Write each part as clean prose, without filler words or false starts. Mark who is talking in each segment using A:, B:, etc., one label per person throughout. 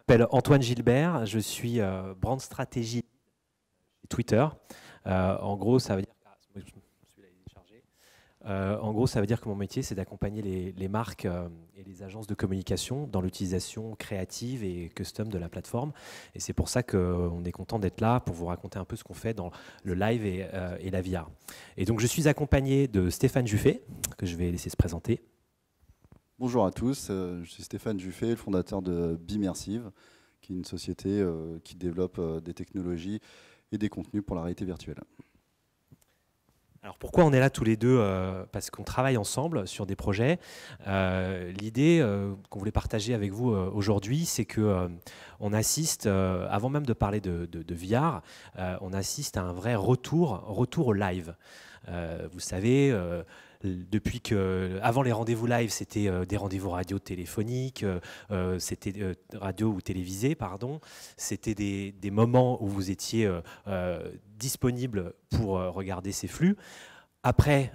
A: Je m'appelle Antoine Gilbert, je suis brand stratégie Twitter. En gros, ça veut dire que mon métier, c'est d'accompagner les marques et les agences de communication dans l'utilisation créative et custom de la plateforme. Et c'est pour ça qu'on est content d'être là pour vous raconter un peu ce qu'on fait dans le live et la VR. Et donc, je suis accompagné de Stéphane Juffet, que je vais laisser se présenter.
B: Bonjour à tous, je suis Stéphane Juffet, le fondateur de Bimersive, qui est une société qui développe des technologies et des contenus pour la réalité virtuelle.
A: Alors pourquoi on est là tous les deux? Parce qu'on travaille ensemble sur des projets. L'idée qu'on voulait partager avec vous aujourd'hui, c'est que on assiste, avant même de parler de VR, on assiste à un vrai retour au live. Vous savez, depuis que, avant les rendez-vous live, c'était des rendez-vous radio téléphoniques, c'était radio ou télévisés, pardon. C'était des moments où vous étiez disponible pour regarder ces flux. Après,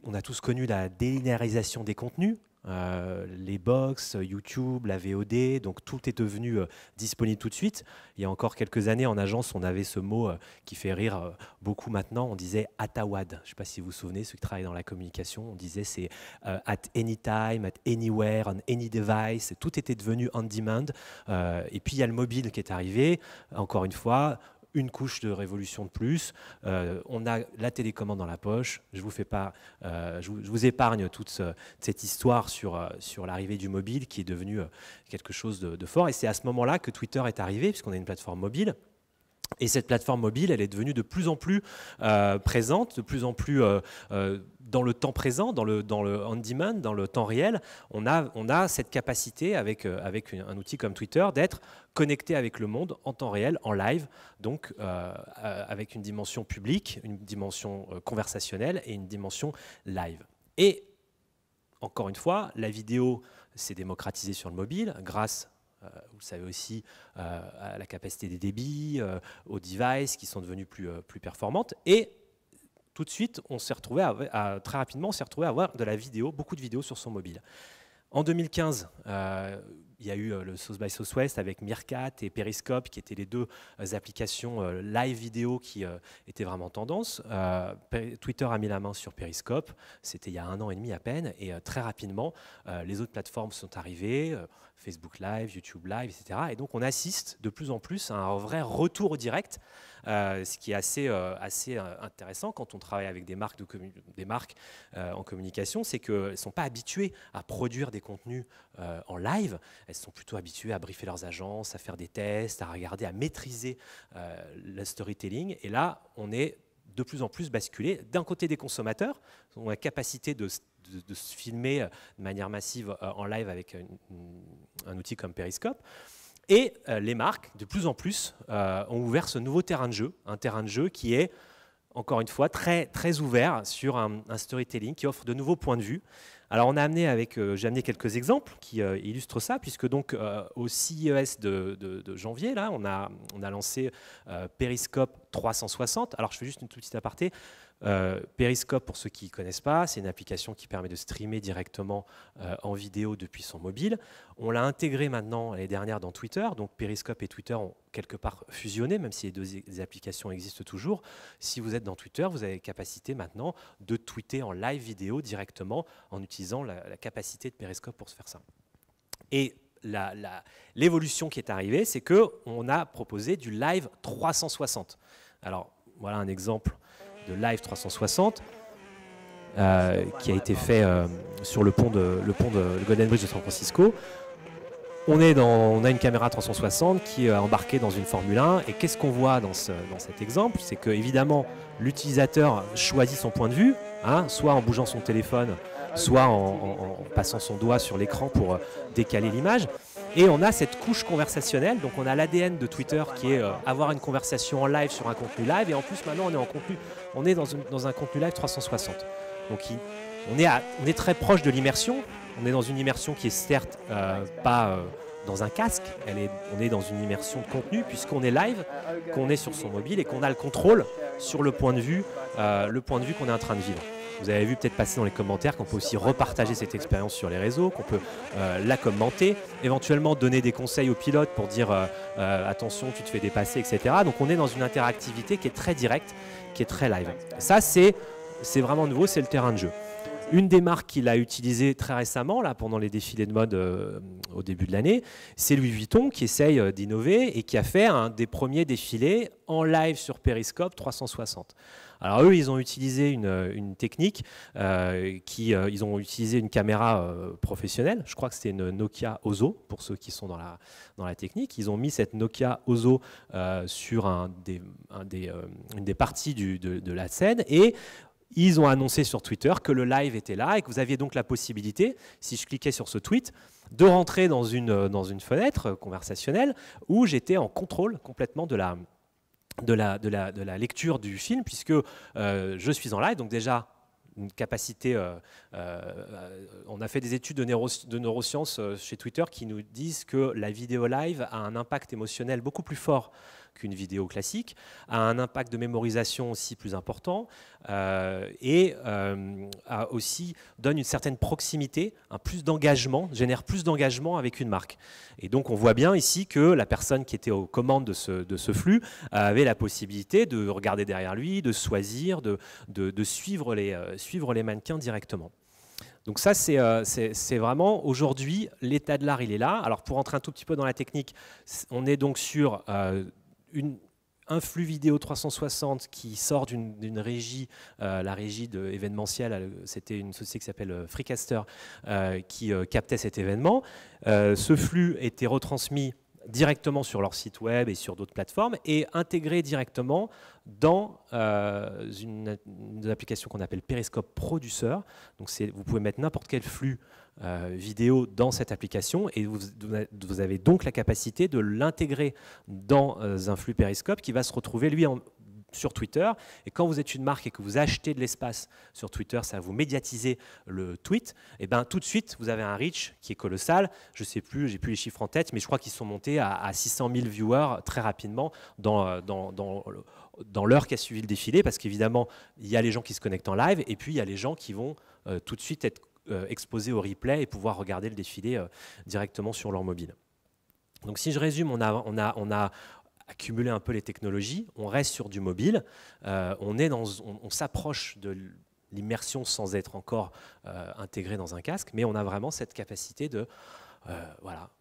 A: on a tous connu la délinéarisation des contenus. Les box, YouTube, la VOD, donc tout est devenu disponible tout de suite. Il y a encore quelques années en agence, on avait ce mot qui fait rire beaucoup maintenant, on disait atawad. Je ne sais pas si vous vous souvenez, ceux qui travaillent dans la communication, on disait c'est at any time, at anywhere, on any device, tout était devenu on demand. Et puis il y a le mobile qui est arrivé, encore une fois, une couche de révolution de plus. On a la télécommande dans la poche. Je vous épargne toute cette histoire sur l'arrivée du mobile qui est devenu quelque chose de fort. Et c'est à ce moment-là que Twitter est arrivé, puisqu'on a une plateforme mobile. Et cette plateforme mobile, elle est devenue de plus en plus présente, de plus en plus dans le temps présent, dans le on-demand, dans le temps réel. On a cette capacité, avec un outil comme Twitter, d'être connecté avec le monde en temps réel, en live, donc avec une dimension publique, une dimension conversationnelle et une dimension live. Et encore une fois, la vidéo s'est démocratisée sur le mobile grâce vous le savez aussi, à la capacité des débits, aux devices qui sont devenus plus performantes. Et tout de suite, on s'est retrouvé très rapidement, on s'est retrouvé à avoir de la vidéo, beaucoup de vidéos sur son mobile. En 2015, il y a eu le South by Southwest avec Meerkat et Periscope, qui étaient les deux applications live vidéo qui étaient vraiment tendance. Twitter a mis la main sur Periscope, c'était il y a 1 an et demi à peine, et très rapidement, les autres plateformes sont arrivées, Facebook Live, YouTube Live, etc. Et donc on assiste de plus en plus à un vrai retour au direct, ce qui est assez intéressant quand on travaille avec des marques, en communication, c'est qu'elles ne sont pas habituées à produire des contenus en live, elles sont plutôt habituées à briefer leurs agences, à faire des tests, à regarder, à maîtriser le storytelling. Et là, on est de plus en plus basculé d'un côté des consommateurs, qui ont la capacité de se filmer de manière massive en live avec un outil comme Periscope. Et les marques, de plus en plus, ont ouvert ce nouveau terrain de jeu, un terrain de jeu qui est, encore une fois, très, très ouvert sur un storytelling qui offre de nouveaux points de vue. Alors j'ai amené quelques exemples qui illustrent ça, puisque donc au CES de janvier, là, on a lancé Periscope 360. Alors je fais juste une toute petite aparté. Periscope, pour ceux qui ne connaissent pas, c'est une application qui permet de streamer directement en vidéo depuis son mobile. On l'a intégré maintenant l'année dernière dans Twitter, donc Periscope et Twitter ont quelque part fusionné, même si les deux applications existent toujours. Si vous êtes dans Twitter, vous avez la capacité maintenant de tweeter en live vidéo directement en utilisant la capacité de Periscope pour se faire ça. Et l'évolution qui est arrivée, c'est qu'on a proposé du live 360. Alors voilà un exemple de Live 360 qui a été fait sur le pont de Golden Bridge de San Francisco. On a une caméra 360 qui est embarquée dans une Formule 1. Et qu'est-ce qu'on voit dans cet exemple? C'est que évidemment l'utilisateur choisit son point de vue, soit en bougeant son téléphone, soit en passant son doigt sur l'écran pour décaler l'image. Et on a cette couche conversationnelle, donc on a l'ADN de Twitter qui est avoir une conversation en live sur un contenu live, et en plus maintenant on est dans un contenu live 360. Donc on est très proche de l'immersion, on est dans une immersion qui est certes pas dans un casque, on est dans une immersion de contenu puisqu'on est live, qu'on est sur son mobile et qu'on a le contrôle sur le point de vue qu'on est en train de vivre. Vous avez vu peut-être passer dans les commentaires qu'on peut aussi repartager cette expérience sur les réseaux, qu'on peut la commenter, éventuellement donner des conseils aux pilotes pour dire attention, tu te fais dépasser, etc. Donc on est dans une interactivité qui est très directe, qui est très live. Ça, c'est vraiment nouveau, c'est le terrain de jeu. Une des marques qu'il a utilisé très récemment, là, pendant les défilés de mode au début de l'année, c'est Louis Vuitton qui essaye d'innover et qui a fait un des premiers défilés en live sur Periscope 360. Alors eux, ils ont utilisé une technique, ils ont utilisé une caméra professionnelle, je crois que c'était une Nokia Ozo, pour ceux qui sont dans la technique. Ils ont mis cette Nokia Ozo sur une des parties de la scène et ils ont annoncé sur Twitter que le live était là et que vous aviez donc la possibilité, si je cliquais sur ce tweet, de rentrer dans une fenêtre conversationnelle où j'étais en contrôle complètement de la lecture du film, puisque je suis en live, donc déjà une capacité, on a fait des études de neurosciences chez Twitter qui nous disent que la vidéo live a un impact émotionnel beaucoup plus fort qu'une vidéo classique, a un impact de mémorisation aussi plus important et aussi donne une certaine proximité, génère plus d'engagement avec une marque. Et donc on voit bien ici que la personne qui était aux commandes de ce flux avait la possibilité de regarder derrière lui, de choisir, de suivre les mannequins directement. Donc ça, c'est vraiment, aujourd'hui, l'état de l'art, il est là. Alors pour rentrer un tout petit peu dans la technique, on est donc sur un flux vidéo 360 qui sort d'une régie, la régie événementielle, c'était une société qui s'appelle Freecaster, qui captait cet événement. Ce flux était retransmis directement sur leur site web et sur d'autres plateformes et intégré directement dans une application qu'on appelle Periscope Producer. Donc vous pouvez mettre n'importe quel flux vidéo dans cette application et vous avez donc la capacité de l'intégrer dans un flux Periscope qui va se retrouver lui sur Twitter. Et quand vous êtes une marque et que vous achetez de l'espace sur Twitter, ça va vous médiatiser le tweet, et bien tout de suite vous avez un reach qui est colossal. Je ne sais plus, j'ai plus les chiffres en tête, mais je crois qu'ils sont montés à 600 000 viewers très rapidement dans l'heure qui a suivi le défilé, parce qu'évidemment il y a les gens qui se connectent en live et puis il y a les gens qui vont tout de suite être exposés au replay et pouvoir regarder le défilé directement sur leur mobile. Donc si je résume, on a accumuler un peu les technologies, on reste sur du mobile, on s'approche de l'immersion sans être encore intégré dans un casque, mais on a vraiment cette capacité de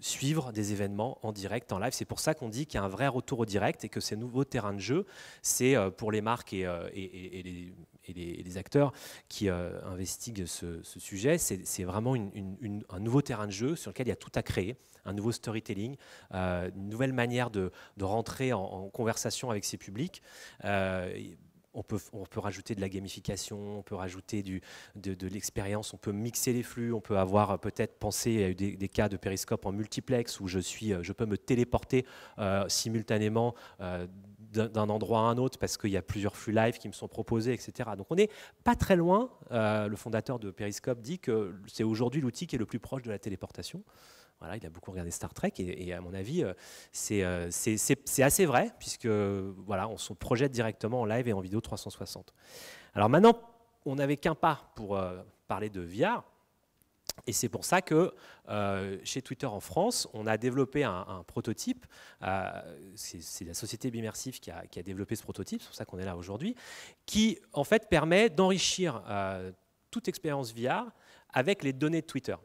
A: suivre des événements en direct, en live. C'est pour ça qu'on dit qu'il y a un vrai retour au direct et que ces nouveaux terrains de jeu, c'est pour les marques et les acteurs qui investiguent ce sujet, c'est vraiment un nouveau terrain de jeu sur lequel il y a tout à créer, un nouveau storytelling, une nouvelle manière de rentrer en conversation avec ses publics. On peut rajouter de la gamification, on peut rajouter de l'expérience, on peut mixer les flux, on peut avoir peut-être pensé à des cas de périscope en multiplex où je peux me téléporter simultanément d'un endroit à un autre parce qu'il y a plusieurs flux live qui me sont proposés, etc. Donc on n'est pas très loin. Le fondateur de Periscope dit que c'est aujourd'hui l'outil qui est le plus proche de la téléportation. Voilà, il a beaucoup regardé Star Trek et à mon avis, c'est assez vrai puisque voilà, on se projette directement en live et en vidéo 360. Alors maintenant, on n'avait qu'un pas pour parler de VR. Et c'est pour ça que chez Twitter en France, on a développé un prototype. C'est la société Bimersive qui a développé ce prototype, c'est pour ça qu'on est là aujourd'hui, qui en fait permet d'enrichir toute expérience VR avec les données de Twitter.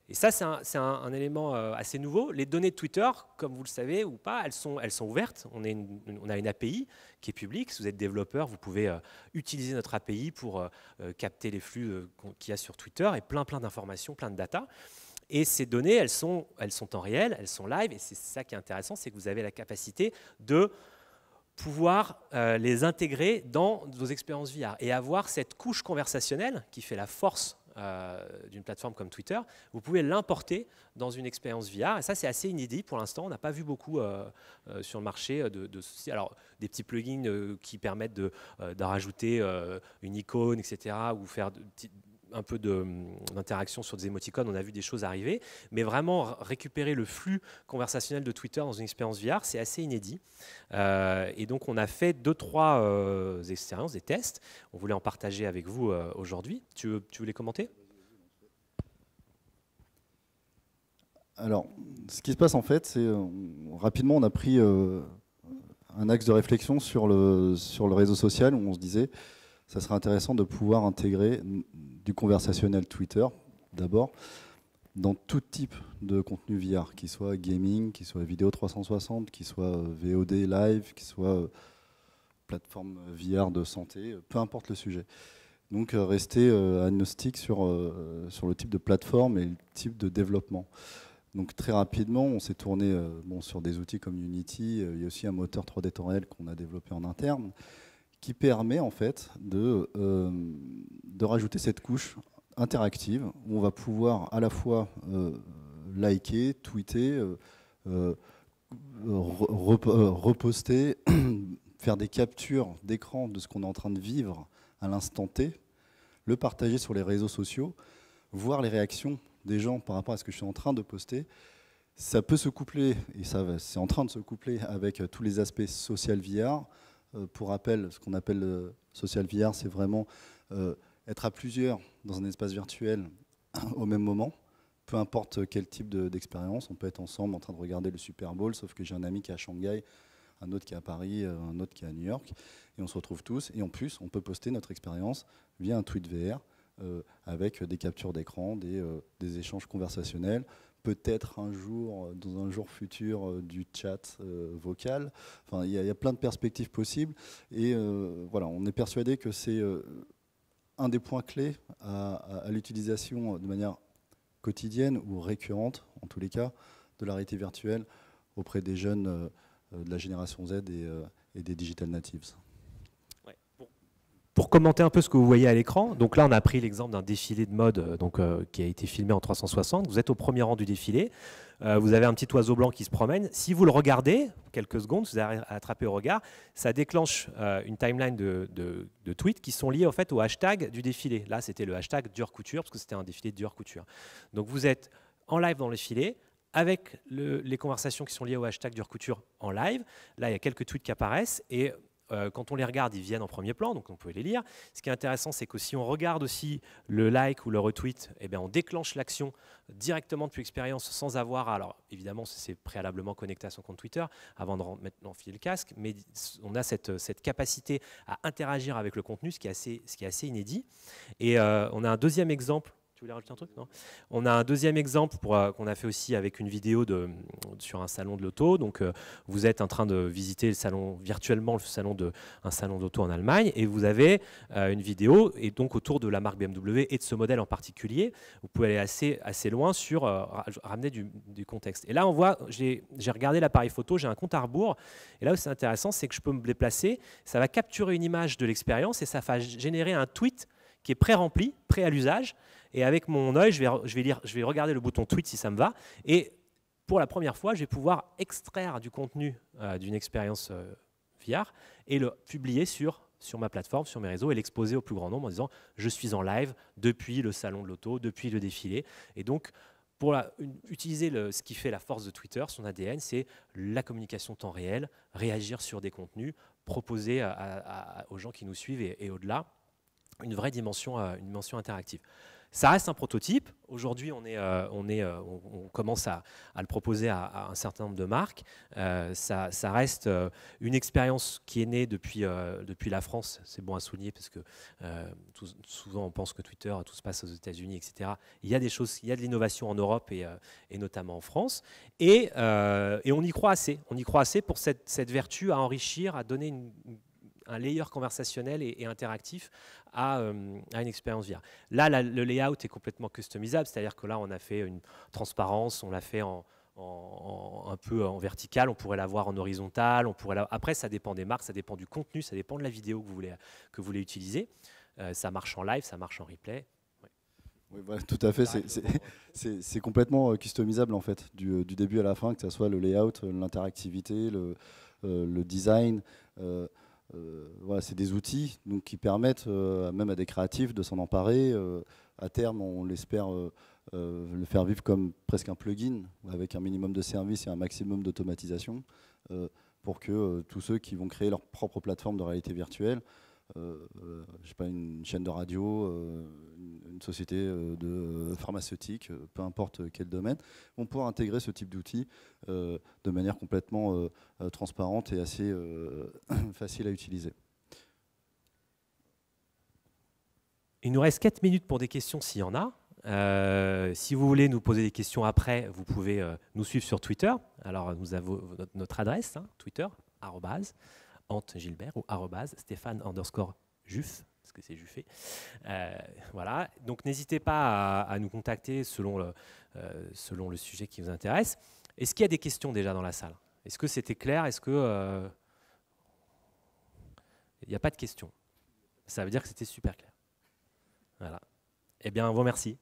A: Et ça, c'est un élément assez nouveau. Les données de Twitter, comme vous le savez ou pas, elles sont ouvertes. On a une API qui est publique. Si vous êtes développeur, vous pouvez utiliser notre API pour capter les flux qu'il y a sur Twitter et plein d'informations, plein de data. Et ces données, elles sont en réel, elles sont live. Et c'est ça qui est intéressant, c'est que vous avez la capacité de pouvoir les intégrer dans vos expériences VR et avoir cette couche conversationnelle qui fait la force d'une plateforme comme Twitter. Vous pouvez l'importer dans une expérience VR et ça c'est assez inédit pour l'instant. On n'a pas vu beaucoup sur le marché alors des petits plugins qui permettent de rajouter une icône, etc. ou faire un peu d'interaction sur des émoticônes, on a vu des choses arriver, mais vraiment récupérer le flux conversationnel de Twitter dans une expérience VR, c'est assez inédit. Et donc on a fait 2-3 expériences, des tests. On voulait en partager avec vous aujourd'hui. Tu veux les commenter ?
B: Alors, ce qui se passe en fait, c'est rapidement on a pris un axe de réflexion sur le réseau social où on se disait ça serait intéressant de pouvoir intégrer du conversationnel Twitter d'abord dans tout type de contenu VR, qu'il soit gaming, qu'il soit vidéo 360, qu'il soit VOD live, qu'il soit plateforme VR de santé, peu importe le sujet. Donc rester agnostique sur le type de plateforme et le type de développement. Donc très rapidement, on s'est tourné sur des outils comme Unity. Il y a aussi un moteur 3D temps réel qu'on a développé en interne qui permet en fait de rajouter cette couche interactive où on va pouvoir à la fois liker, tweeter, reposter, faire des captures d'écran de ce qu'on est en train de vivre à l'instant T, le partager sur les réseaux sociaux, voir les réactions des gens par rapport à ce que je suis en train de poster. Ça peut se coupler, et c'est en train de se coupler avec tous les aspects social VR. Pour rappel, ce qu'on appelle social VR, c'est vraiment être à plusieurs dans un espace virtuel au même moment, peu importe quel type d'expérience. On peut être ensemble en train de regarder le Super Bowl, sauf que j'ai un ami qui est à Shanghai, un autre qui est à Paris, un autre qui est à New York, et on se retrouve tous. Et en plus, on peut poster notre expérience via un tweet VR, avec des captures d'écran, des échanges conversationnels, peut-être un jour, dans un jour futur, du chat vocal. Enfin, il y a plein de perspectives possibles. Et voilà, on est persuadé que c'est un des points clés à l'utilisation de manière quotidienne ou récurrente, en tous les cas, de la réalité virtuelle auprès des jeunes de la génération Z et des digital natives.
A: Pour commenter un peu ce que vous voyez à l'écran, donc là on a pris l'exemple d'un défilé de mode qui a été filmé en 360. Vous êtes au premier rang du défilé, vous avez un petit oiseau blanc qui se promène. Si vous le regardez, quelques secondes, vous avez attrapé au regard, ça déclenche une timeline de tweets qui sont liés en fait, au hashtag du défilé. Là c'était le hashtag Dior Couture, parce que c'était un défilé de Dior Couture. Donc vous êtes en live dans le défilé, avec les conversations qui sont liées au hashtag Dior Couture en live. Là il y a quelques tweets qui apparaissent, et quand on les regarde, ils viennent en premier plan, donc on peut les lire. Ce qui est intéressant, c'est que si on regarde aussi le like ou le retweet, eh bien, on déclenche l'action directement depuis l'expérience sans avoir, alors évidemment, c'est préalablement connecté à son compte Twitter avant d'enfiler le casque, mais on a cette capacité à interagir avec le contenu, ce qui est assez inédit. Et on a un deuxième exemple. Tu voulais rajouter un truc? Non. On a un deuxième exemple qu'on a fait aussi avec une vidéo sur un salon de l'auto. Donc, vous êtes en train de visiter un salon d'auto en Allemagne, et vous avez une vidéo et donc autour de la marque BMW et de ce modèle en particulier. Vous pouvez aller assez loin sur ramener du contexte. Et là, on voit, j'ai regardé l'appareil photo, j'ai un compte à rebours. Et là où c'est intéressant, c'est que je peux me déplacer. Ça va capturer une image de l'expérience et ça va générer un tweet qui est pré-rempli, prêt à l'usage. Et avec mon œil, je vais regarder le bouton tweet si ça me va. Et pour la première fois, je vais pouvoir extraire du contenu d'une expérience VR et le publier sur ma plateforme, sur mes réseaux, et l'exposer au plus grand nombre en disant « Je suis en live depuis le salon de l'auto, depuis le défilé ». Et donc, pour utiliser ce qui fait la force de Twitter, son ADN, c'est la communication temps réel, réagir sur des contenus, proposer aux gens qui nous suivent et au-delà une vraie dimension interactive. Ça reste un prototype. Aujourd'hui, on commence à le proposer à un certain nombre de marques. Ça reste une expérience qui est née depuis la France. C'est bon à souligner parce que souvent on pense que Twitter, tout se passe aux États-Unis, etc. Il y a des choses, il y a de l'innovation en Europe et notamment en France. Et on y croit assez. On y croit assez pour cette vertu à enrichir, à donner un layer conversationnel et interactif à une expérience VR. Là, le layout est complètement customisable, c'est-à-dire que là, on a fait une transparence, on l'a fait un peu en vertical, on pourrait l'avoir en horizontal, après, ça dépend des marques, ça dépend du contenu, ça dépend de la vidéo que vous voulez utiliser. Ça marche en live, ça marche en replay. Ouais.
B: Oui, voilà, tout à fait. C'est complètement customisable, en fait, du début à la fin, que ce soit le layout, l'interactivité, le design. Voilà, c'est des outils donc, qui permettent même à des créatifs de s'en emparer à terme, on l'espère le faire vivre comme presque un plugin, avec un minimum de services et un maximum d'automatisation, pour que tous ceux qui vont créer leur propre plateforme de réalité virtuelle, je sais pas, une chaîne de radio, une société de pharmaceutique, peu importe quel domaine, vont pouvoir intégrer ce type d'outils de manière complètement transparente et assez facile à utiliser.
A: Il nous reste 4 minutes pour des questions s'il y en a. Si vous voulez nous poser des questions après, vous pouvez nous suivre sur Twitter. Alors, nous avons notre adresse, hein, Twitter, @AnteGilbert ou @Stéphane_Juff, parce que c'est Juffé. Voilà. Donc, n'hésitez pas à nous contacter selon le sujet qui vous intéresse. Est-ce qu'il y a des questions déjà dans la salle? Est-ce que c'était clair? Est-ce que il n'y a pas de questions? Ça veut dire que c'était super clair. Voilà. Eh bien, on vous remercie.